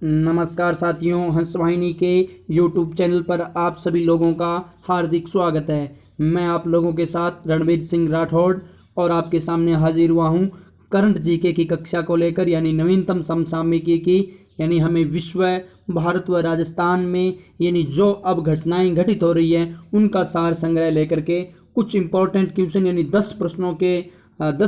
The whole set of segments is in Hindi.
नमस्कार साथियों, हंस वाहिनी के यूट्यूब चैनल पर आप सभी लोगों का हार्दिक स्वागत है। मैं आप लोगों के साथ रणवीर सिंह राठौड़ और आपके सामने हाजिर हुआ हूं करंट जीके की कक्षा को लेकर, यानी नवीनतम समसामयिकी की, यानी हमें विश्व, भारत व राजस्थान में यानी जो अब घटनाएं घटित हो रही हैं उनका सार संग्रह लेकर के कुछ इंपॉर्टेंट क्वेश्चन यानी 10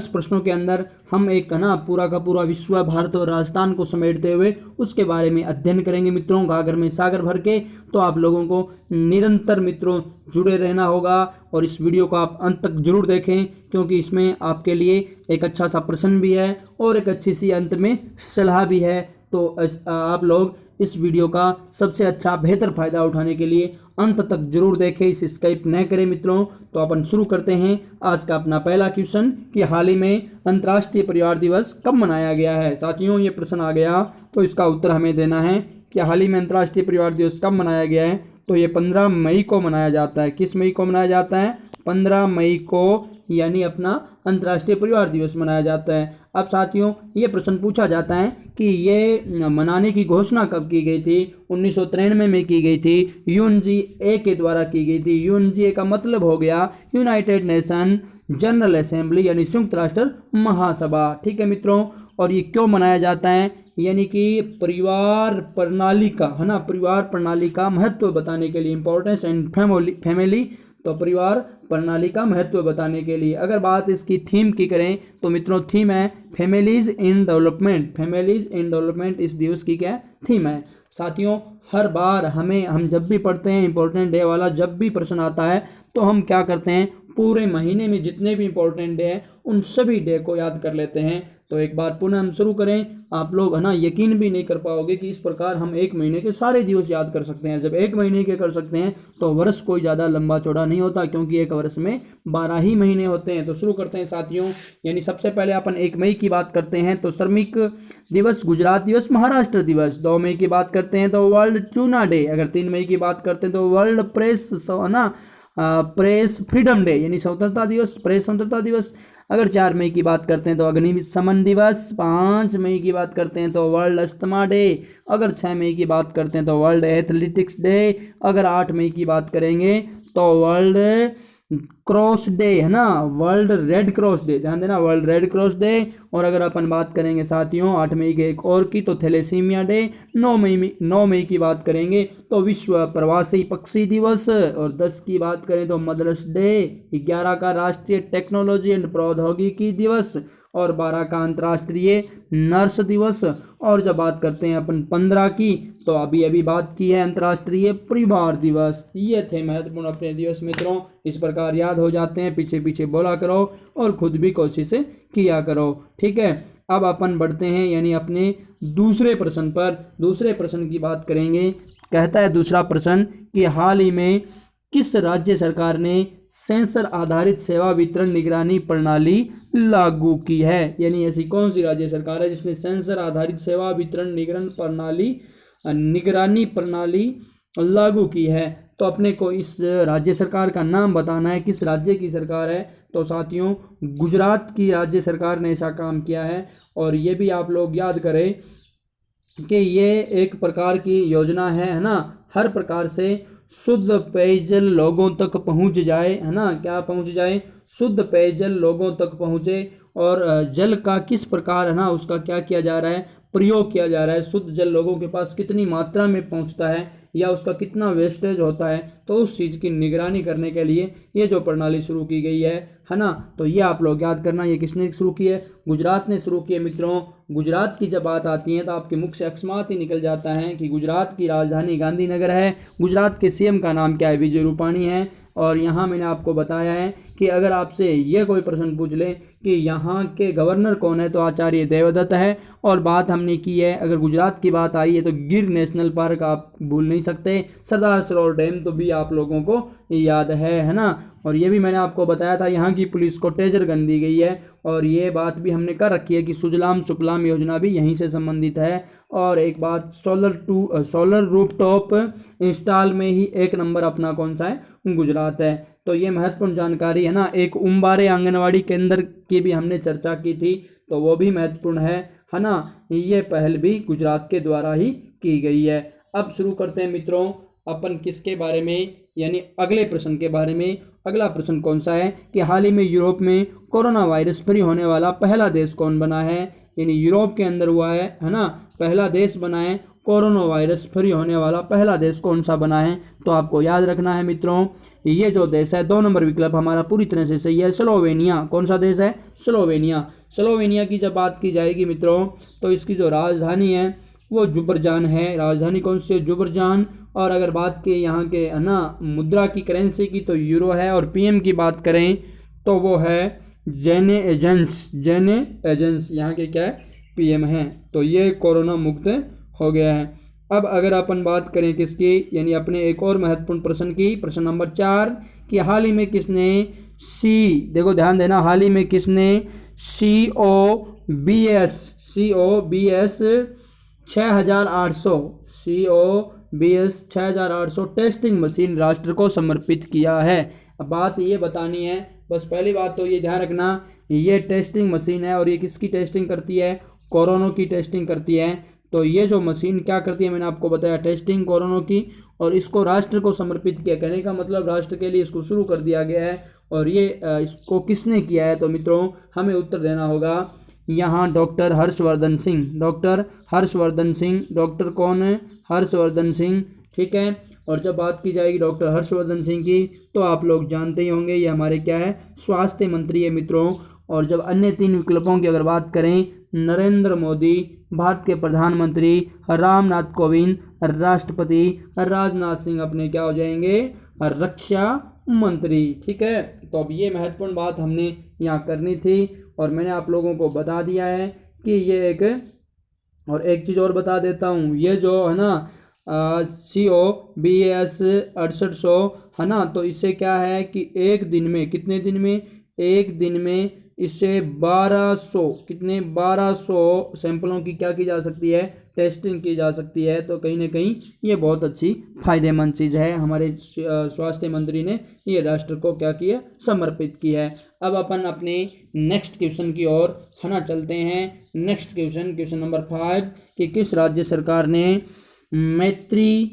प्रश्नों के अंदर हम एक पूरा का पूरा विश्व, भारत और राजस्थान को समेटते हुए उसके बारे में अध्ययन करेंगे मित्रों, गागर में सागर भर के। तो आप लोगों को निरंतर मित्रों जुड़े रहना होगा और इस वीडियो को आप अंत तक जरूर देखें, क्योंकि इसमें आपके लिए एक अच्छा सा प्रश्न भी है और एक अच्छी सी अंत में सलाह भी है। तो आप लोग इस वीडियो का सबसे अच्छा बेहतर फायदा उठाने के लिए अंत तक जरूर देखें, इसे स्किप न करें मित्रों। तो अपन शुरू करते हैं आज का अपना पहला क्वेश्चन कि हाल ही में अंतर्राष्ट्रीय परिवार दिवस कब मनाया गया है। साथियों, ये प्रश्न आ गया तो इसका उत्तर हमें देना है कि हाल ही में अंतर्राष्ट्रीय परिवार दिवस कब मनाया गया है। तो ये 15 मई को मनाया जाता है। किस मई को मनाया जाता है? 15 मई को, यानी अपना अंतर्राष्ट्रीय परिवार दिवस मनाया जाता है। अब साथियों, ये प्रश्न पूछा जाता है कि ये मनाने की घोषणा कब की गई थी? 1993 में की गई थी, यूएनजीए के द्वारा की गई थी। यूएनजीए का मतलब हो गया यूनाइटेड नेशन जनरल असेंबली, यानी संयुक्त राष्ट्र महासभा। ठीक है मित्रों, और ये क्यों मनाया जाता है? यानी कि परिवार प्रणाली का परिवार प्रणाली का महत्व बताने के लिए, इंपॉर्टेंस एंड फैमिली। तो परिवार प्रणाली का महत्व बताने के लिए अगर बात इसकी थीम की करें तो मित्रों, थीम है families in development. Families in development इस दिवस की क्या थीम है। साथियों, हर बार हम जब भी पढ़ते हैं इंपॉर्टेंट डे वाला, जब भी प्रश्न आता है तो हम क्या करते हैं, पूरे महीने में जितने भी इंपॉर्टेंट डे हैं उन सभी डे को याद कर लेते हैं। तो एक बार पुनः हम शुरू करें। आप लोग यकीन भी नहीं कर पाओगे कि इस प्रकार हम एक महीने के सारे दिवस याद कर सकते हैं। जब एक महीने के कर सकते हैं तो वर्ष कोई ज़्यादा लंबा चौड़ा नहीं होता, क्योंकि एक वर्ष में 12 ही महीने होते हैं। तो शुरू करते हैं साथियों। यानी सबसे पहले अपन 1 मई की बात करते हैं तो श्रमिक दिवस, गुजरात दिवस, महाराष्ट्र दिवस। 2 मई की बात करते हैं तो वर्ल्ड ट्यूना डे। अगर 3 मई की बात करते हैं तो वर्ल्ड प्रेस फ्रीडम डे, यानी स्वतंत्रता दिवस, प्रेस स्वतंत्रता दिवस। अगर 4 मई की बात करते हैं तो अग्निशमन दिवस। 5 मई की बात करते हैं तो वर्ल्ड अस्थमा डे। अगर 6 मई की बात करते हैं तो वर्ल्ड एथलेटिक्स डे। अगर 8 मई की बात करेंगे तो world cross day, world red cross day, ध्यान देना, वर्ल्ड रेड क्रॉस डे। और अगर अपन बात करेंगे साथियों 8 मई के एक और की तो थैलेसीमिया डे। 9 मई की बात करेंगे तो विश्व प्रवासी पक्षी दिवस। और 10 की बात करें तो मदर्स डे। 11 का राष्ट्रीय टेक्नोलॉजी एंड प्रौद्योगिकी दिवस। और 12 का अंतर्राष्ट्रीय नर्स दिवस। और जब बात करते हैं अपन 15 की तो अभी बात की है अंतर्राष्ट्रीय परिवार दिवस। ये थे महत्वपूर्ण अपने दिवस मित्रों, इस प्रकार याद हो जाते हैं, पीछे पीछे बोला करो और खुद भी कोशिश किया करो। ठीक है, अब अपन बढ़ते हैं यानी अपने दूसरे प्रश्न पर। दूसरे प्रश्न की बात करेंगे। कहता है दूसरा प्रश्न कि हाल ही में किस राज्य सरकार ने सेंसर आधारित सेवा वितरण निगरानी प्रणाली लागू की है। यानी ऐसी कौन सी राज्य सरकार है जिसने सेंसर आधारित सेवा वितरण निगरानी प्रणाली लागू की है। तो अपने को इस राज्य सरकार का नाम बताना है, किस राज्य की सरकार है। तो साथियों, गुजरात की राज्य सरकार ने ऐसा काम किया है। और ये भी आप लोग याद करें कि ये एक प्रकार की योजना है हर प्रकार से शुद्ध पेयजल लोगों तक पहुंच जाए, क्या पहुंच जाए, शुद्ध पेयजल लोगों तक पहुंचे। और जल का किस प्रकार उसका क्या किया जा रहा है, प्रयोग किया जा रहा है, शुद्ध जल लोगों के पास कितनी मात्रा में पहुंचता है या उसका कितना वेस्टेज होता है, तो उस चीज़ की निगरानी करने के लिए ये जो प्रणाली शुरू की गई है तो ये आप लोग याद करना, ये किसने शुरू की है? गुजरात ने शुरू की है मित्रों। गुजरात की जब बात आती है तो आपके मुख से अकस्मात ही निकल जाता है कि गुजरात की राजधानी गांधीनगर है। गुजरात के सीएम का नाम क्या है? विजय रूपाणी है। और यहाँ मैंने आपको बताया है कि अगर आपसे ये कोई प्रश्न पूछ ले कि यहाँ के गवर्नर कौन है तो आचार्य देवदत्त है। और बात हमने की है, अगर गुजरात की बात आई है तो गिर नेशनल पार्क आप भूल नहीं सकते। सरदार सरोवर डैम तो भी आप लोगों को याद है और ये भी मैंने आपको बताया था, यहाँ की पुलिस को टेजर गन दी गई है। और ये बात भी हमने कर रखी है कि सुजलाम सुफलाम योजना भी यहीं से संबंधित है। और एक बात, सोलर रूफटॉप इंस्टॉल में ही 1 नंबर अपना कौन सा है? गुजरात है। तो ये महत्वपूर्ण जानकारी है एक उम्बारे आंगनवाड़ी केंद्र की भी हमने चर्चा की थी, तो वो भी महत्वपूर्ण है ये पहल भी गुजरात के द्वारा ही की गई है। अब शुरू करते हैं मित्रों अपन किसके बारे में, यानी अगले प्रश्न के बारे में। अगला प्रश्न कौन सा है कि हाल ही में यूरोप में कोरोना वायरस फ्री होने वाला पहला देश कौन बना है। यानी यूरोप के अंदर हुआ है ना, पहला देश बना है कोरोना वायरस फ्री होने वाला पहला देश कौन सा बना है। तो आपको याद रखना है मित्रों, ये जो देश है 2 नंबर विकल्प हमारा पूरी तरह से सही है, स्लोवेनिया। कौन सा देश है? स्लोवेनिया। स्लोवेनिया की जब बात की जाएगी मित्रों तो इसकी जो राजधानी है वो जुबरजान है। राजधानी कौन सी है? जुबरजान। और अगर बात की यहाँ के है ना मुद्रा की, करेंसी की, तो यूरो है। और पीएम की बात करें तो वो है जेने एजेंस यहाँ के क्या है? पीएम हैं। तो ये कोरोना मुक्त हो गया है। अब अगर अपन बात करें किसकी, यानी अपने एक और महत्वपूर्ण प्रश्न की, प्रश्न नंबर 4 कि हाल ही में किसने देखो ध्यान देना, हाल ही में किसने COBS 6800 टेस्टिंग मशीन राष्ट्र को समर्पित किया है। अब बात ये बतानी है, बस पहली बात तो ये ध्यान रखना, ये टेस्टिंग मशीन है और ये किसकी टेस्टिंग करती है? कोरोना की टेस्टिंग करती है। तो ये जो मशीन क्या करती है, मैंने आपको बताया, टेस्टिंग कोरोना की, और इसको राष्ट्र को समर्पित किया। कहने का मतलब राष्ट्र के लिए इसको शुरू कर दिया गया है। और ये इसको किसने किया है? तो मित्रों हमें उत्तर देना होगा यहाँ doctor Harshvardhan Singh. Doctor Harshvardhan Singh. Doctor कौन है? हर्षवर्धन सिंह, ठीक है। और जब बात की जाएगी डॉक्टर हर्षवर्धन सिंह की तो आप लोग जानते ही होंगे ये हमारे क्या है? स्वास्थ्य मंत्री है मित्रों। और जब अन्य 3 विकल्पों की अगर बात करें, नरेंद्र मोदी भारत के प्रधानमंत्री, रामनाथ कोविंद राष्ट्रपति, राजनाथ सिंह अपने क्या हो जाएंगे? रक्षा मंत्री, ठीक है। तो अब ये महत्वपूर्ण बात हमने यहाँ करनी थी और मैंने आप लोगों को बता दिया है कि ये एक चीज़ और बता देता हूँ, ये जो है ना COBS 6800 है ना, तो इससे क्या है कि एक दिन में, कितने दिन में? एक दिन में इससे 1200 सैंपलों की क्या की जा सकती है? टेस्टिंग की जा सकती है। तो कहीं ना कहीं ये बहुत अच्छी फायदेमंद चीज़ है। हमारे स्वास्थ्य मंत्री ने ये राष्ट्र को क्या किया? समर्पित किया है। अब अपन अपने नेक्स्ट क्वेश्चन की ओर है ना चलते हैं। नेक्स्ट क्वेश्चन नंबर 5 कि किस राज्य सरकार ने मैत्री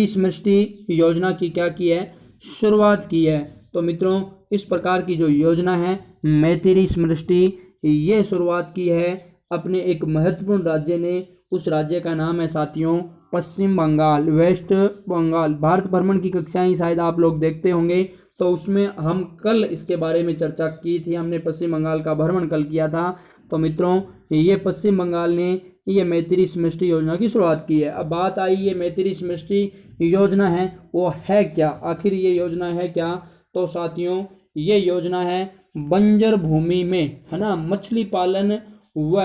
समृष्टि योजना की क्या की है? शुरुआत की है। तो मित्रों इस प्रकार की जो योजना है मैत्री समृष्टि, ये शुरुआत की है अपने एक महत्वपूर्ण राज्य ने। उस राज्य का नाम है साथियों पश्चिम बंगाल, वेस्ट बंगाल। भारत भ्रमण की कक्षाएं शायद आप लोग देखते होंगे, तो उसमें हम कल इसके बारे में चर्चा की थी। हमने पश्चिम बंगाल का भ्रमण कल किया था। तो मित्रों ये पश्चिम बंगाल ने ये मैत्री समृष्टि योजना की शुरुआत की है। अब बात आई ये मैत्री समृष्टि योजना है वो है क्या? आखिर ये योजना है क्या? तो साथियों ये योजना है बंजर भूमि में है ना मछली पालन व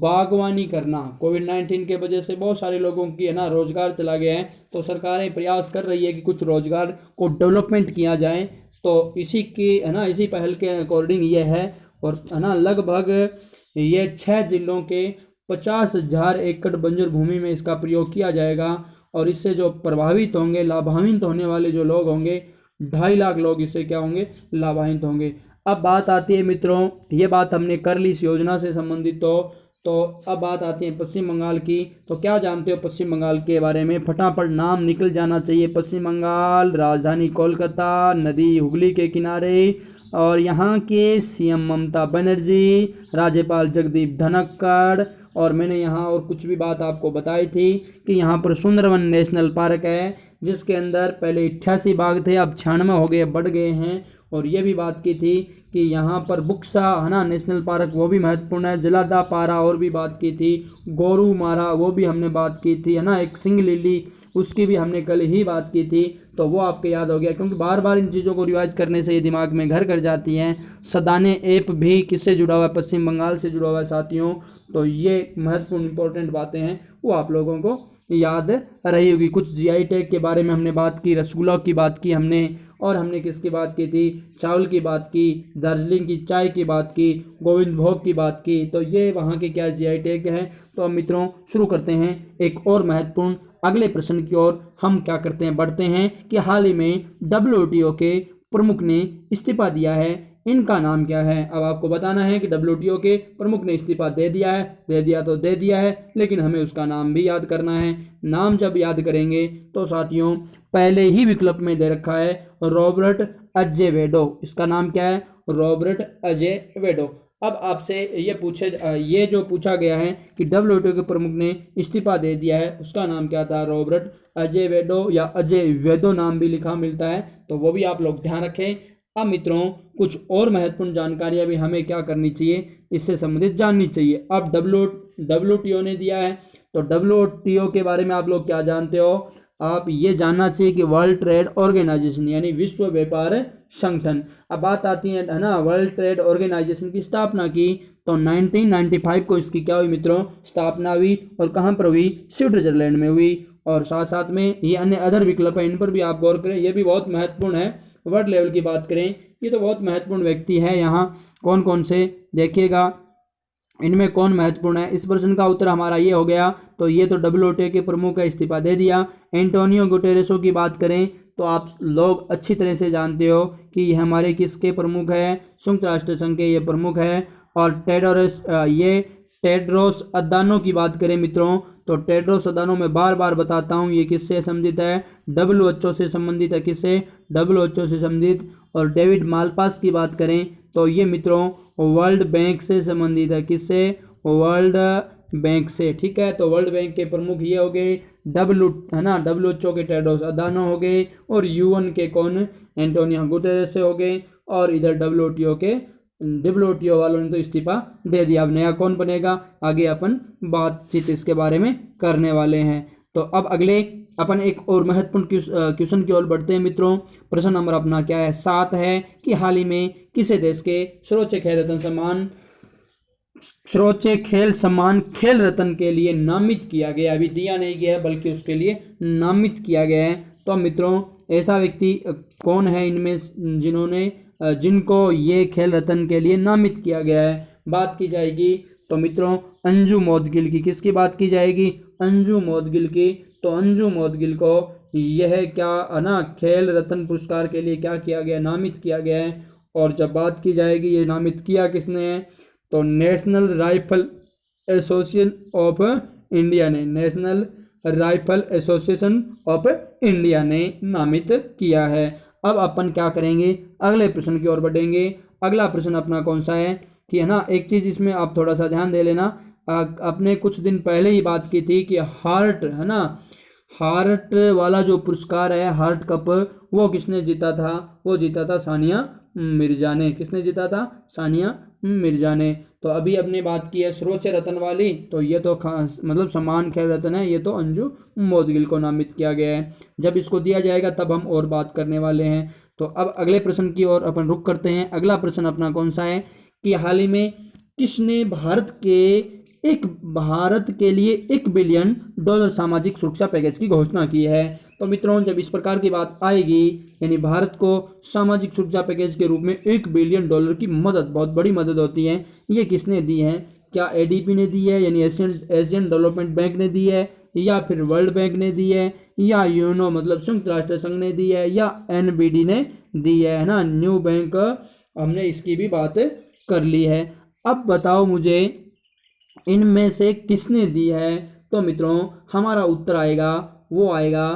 बागवानी करना। कोविड-19 के वजह से बहुत सारे लोगों की है ना रोजगार चला गया है, तो सरकारें प्रयास कर रही है कि कुछ रोजगार को डेवलपमेंट किया जाए। तो इसी की है ना इसी पहल के अकॉर्डिंग ये है। और है ना लगभग ये 6 जिलों के 50,000 एकड़ बंजर भूमि में इसका प्रयोग किया जाएगा। और इससे जो प्रभावित होंगे, लाभान्वित होने वाले जो लोग होंगे, 2.5 लाख लोग इससे क्या होंगे? लाभान्वित होंगे। अब बात आती है मित्रों, ये बात हमने कर ली इस योजना से संबंधित। तो अब बात आती है पश्चिम बंगाल की। तो क्या जानते हो पश्चिम बंगाल के बारे में? फटाफट नाम निकल जाना चाहिए। पश्चिम बंगाल, राजधानी कोलकाता, नदी हुगली के किनारे, और यहाँ के सीएम ममता बनर्जी, राज्यपाल जगदीप धनखड़। और मैंने यहाँ और कुछ भी बात आपको बताई थी कि यहाँ पर सुंदरवन नेशनल पार्क है, जिसके अंदर पहले 88 बाघ थे, अब 96 हो गए, बढ़ गए हैं। और ये भी बात की थी कि यहाँ पर बुक्सा है ना नेशनल पार्क, वो भी महत्वपूर्ण है। जलादा पारा और भी बात की थी। गोरू मारा वो भी हमने बात की थी है ना। एक सिंग लिली उसकी भी हमने कल ही बात की थी, तो वो आपके याद हो गया, क्योंकि बार बार इन चीज़ों को रिवाइज करने से ये दिमाग में घर कर जाती हैं। सदाने ऐप भी किससे जुड़ा हुआ है? पश्चिम बंगाल से जुड़ा हुआ है साथियों। तो ये महत्वपूर्ण इंपॉर्टेंट बातें हैं, वो आप लोगों को याद रही होगी। कुछ जीआई टैग के बारे में हमने बात की, रसगुल्ला की बात की हमने, और हमने किसकी बात की थी? चावल की बात की, दार्जिलिंग की चाय की बात की, गोविंद भोग की बात की। तो ये वहाँ के क्या जीआई टैग है। तो अब मित्रों शुरू करते हैं एक और महत्वपूर्ण अगले प्रश्न की ओर। हम क्या करते हैं? बढ़ते हैं कि हाल ही में WTO के प्रमुख ने इस्तीफा दिया है। इनका नाम क्या है। अब आपको बताना है कि WTO के प्रमुख ने इस्तीफा दे दिया है, दे दिया तो दे दिया है, लेकिन हमें उसका नाम भी याद करना है। नाम जब याद करेंगे तो साथियों पहले ही विकल्प में दे रखा है रॉबर्ट अजेवेडो। इसका नाम क्या है? रॉबर्ट अजेवेडो। अब आपसे ये जो पूछा गया है कि WTO के प्रमुख ने इस्तीफा दे दिया है, उसका नाम क्या था? रॉबर्ट अजेवेडो या अजेवेदो नाम भी लिखा मिलता है, तो वो भी आप लोग ध्यान रखें। अब मित्रों कुछ और महत्वपूर्ण जानकारियां भी हमें क्या करनी चाहिए, इससे संबंधित जाननी चाहिए। अब WTO ने दिया है, तो WTO के बारे में आप लोग क्या जानते हो? आप ये जानना चाहिए कि वर्ल्ड ट्रेड ऑर्गेनाइजेशन यानी विश्व व्यापार संगठन। अब बात आती है ना, वर्ल्ड ट्रेड ऑर्गेनाइजेशन की स्थापना की तो 1995 को इसकी क्या हुई मित्रों? स्थापना हुई। और कहाँ पर हुई? स्विट्जरलैंड में हुई। और साथ साथ में ये अन्य अदर विकल्प है, इन पर भी आप गौर करें, ये भी बहुत महत्वपूर्ण है। वर्ल्ड लेवल की बात करें, ये तो बहुत महत्वपूर्ण व्यक्ति है। यहाँ कौन कौन से देखिएगा, इनमें कौन महत्वपूर्ण है? इस प्रश्न का उत्तर हमारा ये हो गया। तो ये तो WTO के प्रमुख का इस्तीफा दे दिया। एंटोनियो गुटेरेसो की बात करें तो आप लोग अच्छी तरह से जानते हो कि ये हमारे किसके प्रमुख है? संयुक्त राष्ट्र संघ के ये प्रमुख है। और टेड्रोस अदानो की बात करें मित्रों, तो टेड्रोस अदानो मैं बार बार बताता हूँ ये किससे संबंधित है? WHO से संबंधित है। किससे? WHO से संबंधित। और डेविड मालपास की बात करें तो ये मित्रों वर्ल्ड बैंक से संबंधित है। किससे? वर्ल्ड बैंक से। ठीक है, तो वर्ल्ड बैंक के प्रमुख ये हो गए, WHO के टेड्रोस अदानो हो गए, और UN के कौन? एंटोनियो गुटेरेस से हो गए। और इधर WTO वालों ने तो इस्तीफा दे दिया। अब नया कौन बनेगा? आगे अपन बातचीत इसके बारे में करने वाले हैं। तो अब अगले अपन एक और महत्वपूर्ण क्वेश्चन की ओर बढ़ते हैं मित्रों। प्रश्न नंबर अपना क्या है? 7 है कि हाल ही में किसे देश के सर्वोच्च खेल सम्मान खेल रत्न के लिए नामित किया गया? अभी दिया नहीं गया है, बल्कि उसके लिए नामित किया गया है। तो मित्रों ऐसा व्यक्ति कौन है इनमें जिनको ये खेल रत्न के लिए नामित किया गया है? बात की जाएगी तो मित्रों अंजू मौदगिल की। किसकी बात की जाएगी? अंजू मौदगिल की। तो अंजू मौदगिल को यह क्या ना खेल रत्न पुरस्कार के लिए क्या किया गया? नामित किया गया है। और जब बात की जाएगी ये नामित किया किसने है, तो National Rifle Association of India ने, National Rifle Association of India ने नामित किया है। अब अपन क्या करेंगे? अगले प्रश्न की ओर बढ़ेंगे। अगला प्रश्न अपना कौन सा है कि है ना, एक चीज इसमें आप थोड़ा सा ध्यान दे लेना। अपने कुछ दिन पहले ही बात की थी कि हार्ट है ना, हार्ट वाला जो पुरस्कार है, हार्ट कप, वो किसने जीता था? वो जीता था सानिया मिर्जा ने। किसने जीता था? सानिया मिर्जा ने। तो अभी अपने बात की है सर्वोच्च रत्न वाली, तो ये तो खास मतलब सम्मान खेल रत्न है, ये तो अंजू मौदगिल को नामित किया गया है। जब इसको दिया जाएगा तब हम और बात करने वाले हैं। तो अब अगले प्रश्न की ओर अपन रुक करते हैं। अगला प्रश्न अपना कौन सा है कि हाल ही में किसने भारत के लिए $1 बिलियन सामाजिक सुरक्षा पैकेज की घोषणा की है? तो मित्रों जब इस प्रकार की बात आएगी, यानी भारत को सामाजिक सुरक्षा पैकेज के रूप में $1 बिलियन की मदद, बहुत बड़ी मदद होती है, ये किसने दी है? क्या ADB ने दी है यानी एशियन डेवलपमेंट बैंक ने दी है, या फिर वर्ल्ड बैंक ने दी है, या यूनो मतलब संयुक्त राष्ट्र संघ ने दी है, या NBD ने दी है ना, न्यू बैंक। हमने इसकी भी बात कर ली है। अब बताओ मुझे इनमें से किसने दी है? तो मित्रों हमारा उत्तर आएगा, वो आएगा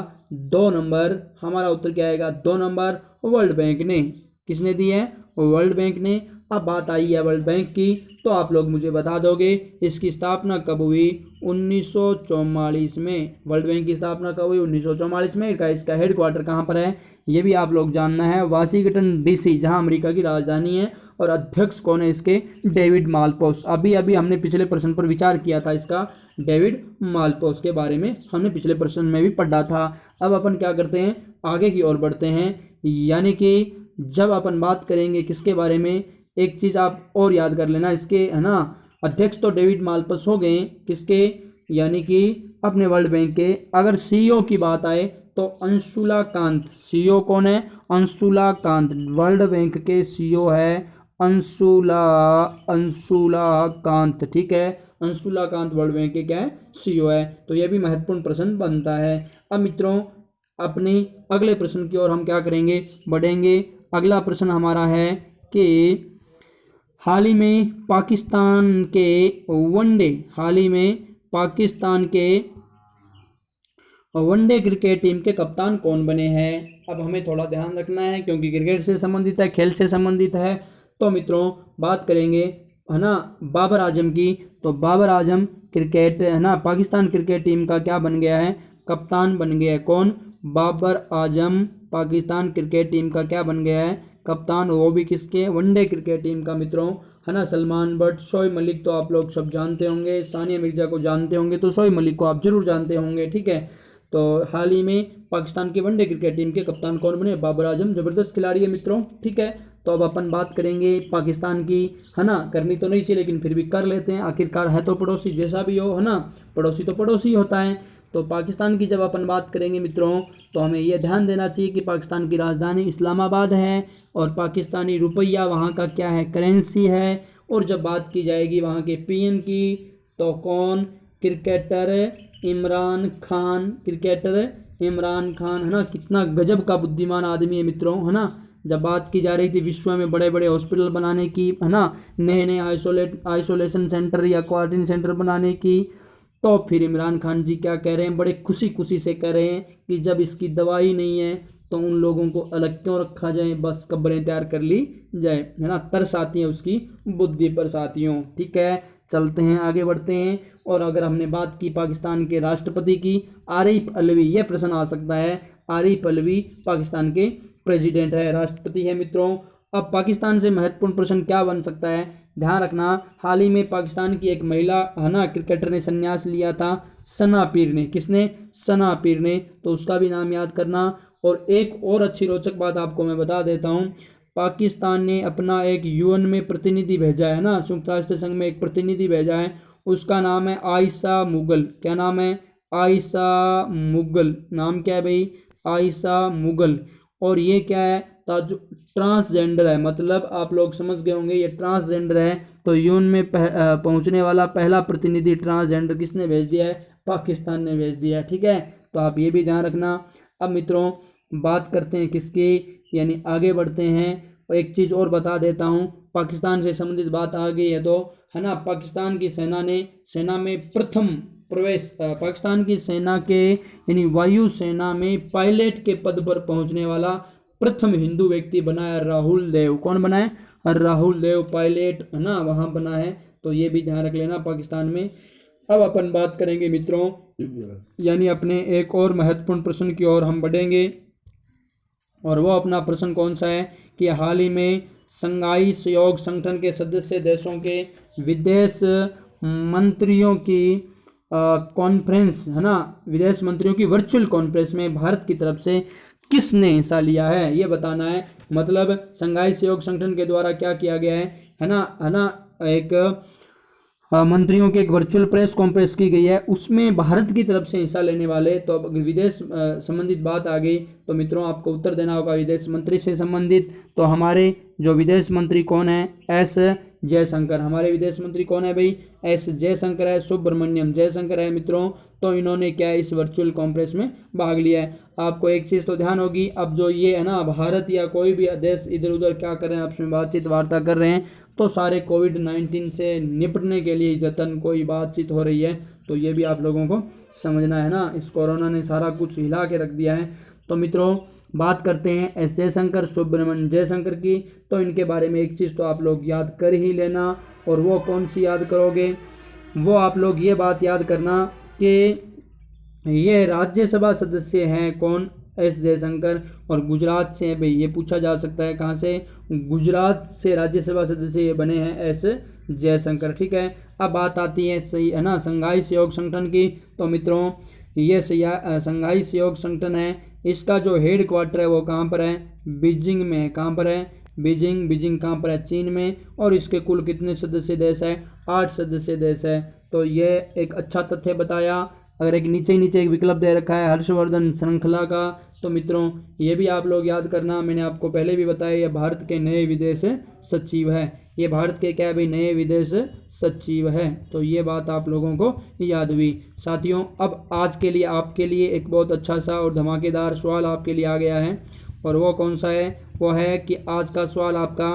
2 नंबर। हमारा उत्तर क्या आएगा? 2 नंबर वर्ल्ड बैंक ने। किसने दी है? वर्ल्ड बैंक ने। अब बात आई है वर्ल्ड बैंक की, तो आप लोग मुझे बता दोगे इसकी स्थापना कब हुई? 1944 में। वर्ल्ड बैंक की स्थापना कब हुई? 1944 में। इसका हेडक्वार्टर कहाँ पर है ये भी आप लोग जानना है। वाशिंगटन DC, जहाँ अमेरिका की राजधानी है। और अध्यक्ष कौन है इसके? David Malpass. अभी हमने पिछले प्रश्न पर विचार किया था, इसका डेविड मालपास के बारे में हमने पिछले प्रश्न में भी पढ़ा था। अब अपन क्या करते हैं, आगे की ओर बढ़ते हैं। यानी कि जब अपन बात करेंगे किसके बारे में, एक चीज़ आप और याद कर लेना इसके, है ना, अध्यक्ष तो डेविड मालपास हो गए, किसके? यानी कि अपने वर्ल्ड बैंक के। अगर CEO की बात आए तो अंशुला कांत। CEO कौन है? अंशुला कांत। वर्ल्ड बैंक के CEO है अंशुला कांत। ठीक है, अंशुला कांत वर्ल्ड बैंक के क्या है? CEO है। तो यह भी महत्वपूर्ण प्रश्न बनता है। अब मित्रों अपने अगले प्रश्न की ओर हम क्या करेंगे? बढ़ेंगे। अगला प्रश्न हमारा है कि हाल ही में पाकिस्तान के वनडे क्रिकेट टीम के कप्तान कौन बने हैं। अब हमें थोड़ा ध्यान रखना है क्योंकि क्रिकेट से संबंधित है, खेल से संबंधित है। तो मित्रों बात करेंगे है ना बाबर आजम की। तो बाबर आजम क्रिकेट है ना पाकिस्तान क्रिकेट टीम का क्या बन गया है, कप्तान बन गया है। कौन, बाबर आजम पाकिस्तान क्रिकेट टीम का क्या बन गया है, कप्तान, वो भी किसके, वनडे क्रिकेट टीम का मित्रों है ना। सलमान बट, शोएब मलिक तो आप लोग सब जानते होंगे, सानिया मिर्जा को जानते होंगे, तो शोएब मलिक को आप जरूर जानते होंगे, ठीक है। तो हाल ही में पाकिस्तान की वनडे क्रिकेट टीम के कप्तान कौन बने, बाबर आजम, जबरदस्त खिलाड़ी है मित्रों, ठीक है। तो अब अपन बात करेंगे पाकिस्तान की, है ना। करनी तो नहीं चाहिए लेकिन फिर भी कर लेते हैं, आखिरकार है तो पड़ोसी, जैसा भी हो, है ना, पड़ोसी तो पड़ोसी होता है। तो पाकिस्तान की जब अपन बात करेंगे मित्रों तो हमें यह ध्यान देना चाहिए कि पाकिस्तान की राजधानी इस्लामाबाद है और पाकिस्तानी रुपया वहाँ का क्या है, करेंसी है। और जब बात की जाएगी वहाँ के पीएम की तो कौन, क्रिकेटर इमरान खान, है ना। कितना गजब का बुद्धिमान आदमी है मित्रों, है ना। जब बात की जा रही थी विश्व में बड़े बड़े हॉस्पिटल बनाने की, है ना, नए नए आइसोलेशन सेंटर या क्वारंटीन सेंटर बनाने की, तो फिर इमरान खान जी क्या कह रहे हैं, बड़े खुशी खुशी से कह रहे हैं कि जब इसकी दवाई नहीं है तो उन लोगों को अलग क्यों रखा जाए, बस कब्रें तैयार कर ली जाए, है ना। तरस आती है उसकी बुद्धि पर साथियों, ठीक है। चलते हैं, आगे बढ़ते हैं। और अगर हमने बात की पाकिस्तान के राष्ट्रपति की, आरिफ अलवी, यह प्रश्न आ सकता है, आरिफ अलवी पाकिस्तान के प्रेसिडेंट है, राष्ट्रपति है मित्रों। अब पाकिस्तान से महत्वपूर्ण प्रश्न क्या बन सकता है, ध्यान रखना। हाल ही में पाकिस्तान की एक महिला है ना क्रिकेटर ने संन्यास लिया था, सना पीर ने, किसने, सना पीर ने, तो उसका भी नाम याद करना। और एक और अच्छी रोचक बात आपको मैं बता देता हूँ, पाकिस्तान ने अपना एक यूएन में प्रतिनिधि भेजा है ना, संयुक्त राष्ट्र संघ में एक प्रतिनिधि भेजा है, उसका नाम है आयशा मुगल। क्या नाम है, आयशा मुगल, नाम क्या है भाई, आयशा मुगल। और ये क्या है, ट्रांसजेंडर है, मतलब आप लोग समझ गए होंगे ये ट्रांसजेंडर है। तो यूएन में पहुंचने वाला पहला प्रतिनिधि ट्रांसजेंडर किसने भेज दिया है, पाकिस्तान ने भेज दिया है, ठीक है। तो आप ये भी ध्यान रखना। अब मित्रों बात करते हैं किसकी, यानी आगे बढ़ते हैं। और एक चीज़ और बता देता हूँ, पाकिस्तान से संबंधित बात आ गई है तो, है ना, पाकिस्तान की सेना में प्रथम प्रवेश, पाकिस्तान की सेना के यानी वायु सेना में पायलट के पद पर पहुंचने वाला प्रथम हिंदू व्यक्ति बना है राहुल देव। कौन बना है, राहुल देव पायलट, है ना, वहाँ बना है। तो ये भी ध्यान रख लेना पाकिस्तान में। अब अपन बात करेंगे मित्रों, यानी अपने एक और महत्वपूर्ण प्रश्न की ओर हम बढ़ेंगे। और वो अपना प्रश्न कौन सा है कि हाल ही में शंघाई सहयोग संगठन के सदस्य देशों के विदेश मंत्रियों की कॉन्फ्रेंस, है ना, विदेश मंत्रियों की वर्चुअल कॉन्फ्रेंस में भारत की तरफ से किसने हिस्सा लिया है, ये बताना है। मतलब शंघाई सहयोग संगठन के द्वारा क्या किया गया है ना, एक मंत्रियों की एक वर्चुअल प्रेस कॉन्फ्रेंस की गई है, उसमें भारत की तरफ से हिस्सा लेने वाले। तो अब अगर विदेश संबंधित बात आ गई तो मित्रों आपको उत्तर देना होगा विदेश मंत्री से संबंधित। तो हमारे जो विदेश मंत्री कौन है, एस जयशंकर। हमारे विदेश मंत्री कौन है भाई, एस जयशंकर है, सुब्रमण्यम जयशंकर है मित्रों। तो इन्होंने क्या इस वर्चुअल कॉन्फ्रेंस में भाग लिया है। आपको एक चीज़ तो ध्यान होगी, अब जो ये है ना भारत या कोई भी देश इधर उधर क्या कर रहे हैं, आपस में बातचीत वार्ता कर रहे हैं, तो सारे कोविड-19 से निपटने के लिए जतन कोई बातचीत हो रही है। तो ये भी आप लोगों को समझना है ना, इस कोरोना ने सारा कुछ हिला के रख दिया है। तो मित्रों बात करते हैं एस जयशंकर, सुब्रमण्यम जयशंकर की। तो इनके बारे में एक चीज़ तो आप लोग याद कर ही लेना, और वो कौन सी याद करोगे, वो आप लोग ये बात याद करना कि ये राज्यसभा सदस्य हैं। कौन, एस जयशंकर, और गुजरात से हैं भाई, ये पूछा जा सकता है कहाँ से, गुजरात से राज्यसभा सदस्य ये बने हैं एस जयशंकर, ठीक है। अब बात आती है सही है ना शंघाई सहयोग संगठन की। तो मित्रों ये शंघाई सहयोग संगठन है, इसका जो हेड क्वार्टर है वो कहाँ पर है, बीजिंग में है। कहाँ पर है, बीजिंग कहाँ पर है, चीन में। और इसके कुल कितने सदस्य देश है, 8 सदस्य देश है। तो ये एक अच्छा तथ्य बताया। अगर एक नीचे एक विकल्प दे रखा है हर्षवर्धन श्रृंखला का, तो मित्रों ये भी आप लोग याद करना। मैंने आपको पहले भी बताया ये भारत के नए विदेश सचिव है, ये भारत के क्या भाई नए विदेश सचिव है। तो ये बात आप लोगों को याद हुई साथियों। अब आज के लिए आपके लिए एक बहुत अच्छा सा और धमाकेदार सवाल आपके लिए आ गया है, और वो कौन सा है, वो है कि आज का सवाल आपका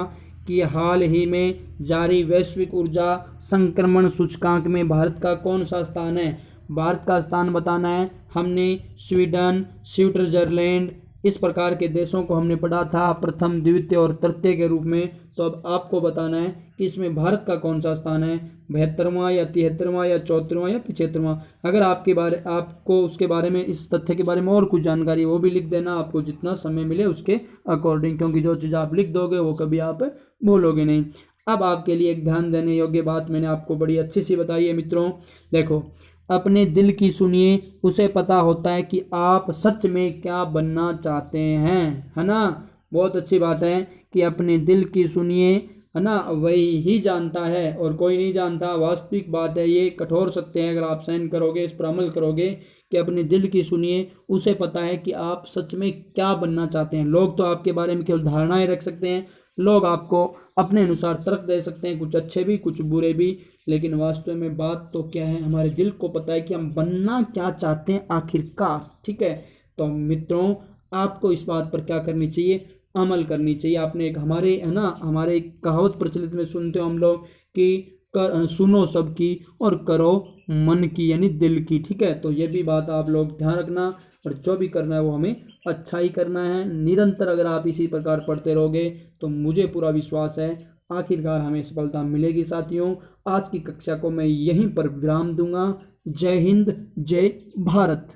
कि हाल ही में जारी वैश्विक ऊर्जा संक्रमण सूचकांक में भारत का कौन सा स्थान है। भारत का स्थान बताना है। हमने स्वीडन, स्विट्जरलैंड इस प्रकार के देशों को हमने पढ़ा था प्रथम, द्वितीय और तृतीय के रूप में। तो अब आपको बताना है कि इसमें भारत का कौन सा स्थान है, 72वां या 73वां या 74वां या 75वां। अगर आपको उसके बारे में, इस तथ्य के बारे में और कुछ जानकारी है वो भी लिख देना, आपको जितना समय मिले उसके अकॉर्डिंग, क्योंकि जो चीज़ आप लिख दोगे वो कभी आप भूलोगे नहीं। अब आपके लिए एक ध्यान देने योग्य बात मैंने आपको बड़ी अच्छी सी बताई है मित्रों। देखो, अपने दिल की सुनिए, उसे पता होता है कि आप सच में क्या बनना चाहते हैं, है ना। बहुत अच्छी बात है कि अपने दिल की सुनिए, है ना, वही ही जानता है और कोई नहीं जानता। वास्तविक बात है, ये कठोर सत्य है। अगर आप सहन करोगे, इस पर अमल करोगे कि अपने दिल की सुनिए, उसे पता है कि आप सच में क्या बनना चाहते हैं। लोग तो आपके बारे में केवल धारणाएं रख सकते हैं, लोग आपको अपने अनुसार तर्क दे सकते हैं, कुछ अच्छे भी कुछ बुरे भी, लेकिन वास्तव में बात तो क्या है, हमारे दिल को पता है कि हम बनना क्या चाहते हैं आखिरकार। ठीक है, तो मित्रों आपको इस बात पर क्या करनी चाहिए, अमल करनी चाहिए। आपने एक हमारे, है ना, हमारे एक कहावत प्रचलित में सुनते हो हम लोग कि सुनो सबकी और करो मन की, यानी दिल की। ठीक है, तो ये भी बात आप लोग ध्यान रखना, और जो भी करना है वो हमें अच्छा ही करना है। निरंतर अगर आप इसी प्रकार पढ़ते रहोगे तो मुझे पूरा विश्वास है आखिरकार हमें सफलता मिलेगी। साथियों, आज की कक्षा को मैं यहीं पर विराम दूंगा। जय हिंद, जय भारत।